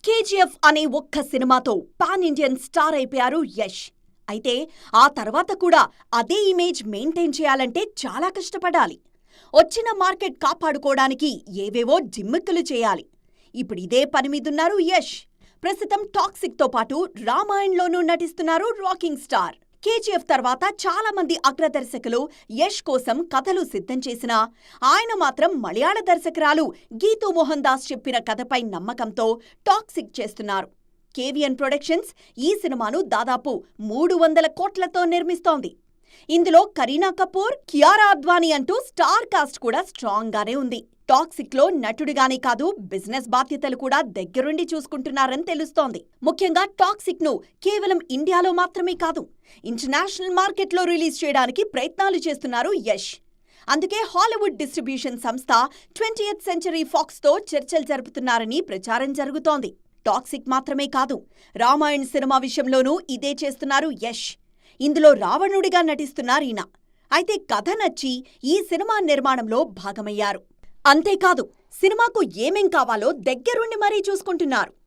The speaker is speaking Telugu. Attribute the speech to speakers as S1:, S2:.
S1: కేజీఎఫ్ అనే ఒక్క సినిమాతో పాన్ ఇండియన్ స్టార్ అయిపోయారు యష్. అయితే ఆ తర్వాత కూడా అదే ఇమేజ్ మెయింటైన్ చేయాలంటే చాలా కష్టపడాలి. వచ్చిన మార్కెట్ కాపాడుకోవడానికి ఏవేవో జిమ్మిక్కులు చేయాలి. ఇప్పుడు ఇదే పని మీదున్నారు యష్. ప్రస్తుతం టాక్సిక్తో పాటు రామాయణ్లోనూ నటిస్తున్నారు రాకింగ్ స్టార్. కేజీఎఫ్ తర్వాత చాలా మంది అగ్ర దర్శకులు యష్ కోసం కథలు సిద్ధం చేసినా ఆయన మాత్రం మలయాళ దర్శకురాలు గీతూ మోహన్ దాస్ చెప్పిన కథపై నమ్మకంతో టాక్సిక్ చేస్తున్నారు. కేవిఎన్ ప్రొడక్షన్స్ ఈ సినిమాను దాదాపు 300 కోట్లతో నిర్మిస్తోంది. ఇందులో కరీనా కపూర్, కియారా అద్వానీ అంటూ స్టార్ కాస్ట్ కూడా స్ట్రాంగ్ గానే ఉంది. టాక్సిక్ లో నటుడిగానే కాదు బిజినెస్ బాధ్యతలు కూడా దగ్గరుండి చూసుకుంటున్నారని తెలుస్తోంది. ముఖ్యంగా టాక్సిక్ ను కేవలం ఇండియాలో మాత్రమే కాదు, ఇంటర్నేషనల్ మార్కెట్లో రిలీజ్ చేయడానికి ప్రయత్నాలు చేస్తున్నారు యష్. అందుకే హాలీవుడ్ డిస్ట్రిబ్యూషన్ సంస్థ 20th సెంచరీ ఫాక్స్తో చర్చలు జరుపుతున్నారని ప్రచారం జరుగుతోంది. టాక్సిక్ మాత్రమే కాదు, రామాయణ్ సినిమా విషయంలోనూ ఇదే చేస్తున్నారు యష్. ఇందులో రావణుడిగా నటిస్తున్నారీయన. అయితే కథ నచ్చి ఈ సినిమా నిర్మాణంలో భాగమయ్యారు. అంతేకాదు, సినిమాకు ఏమేం కావాలో దగ్గరుండి మరీ చూసుకుంటున్నారు.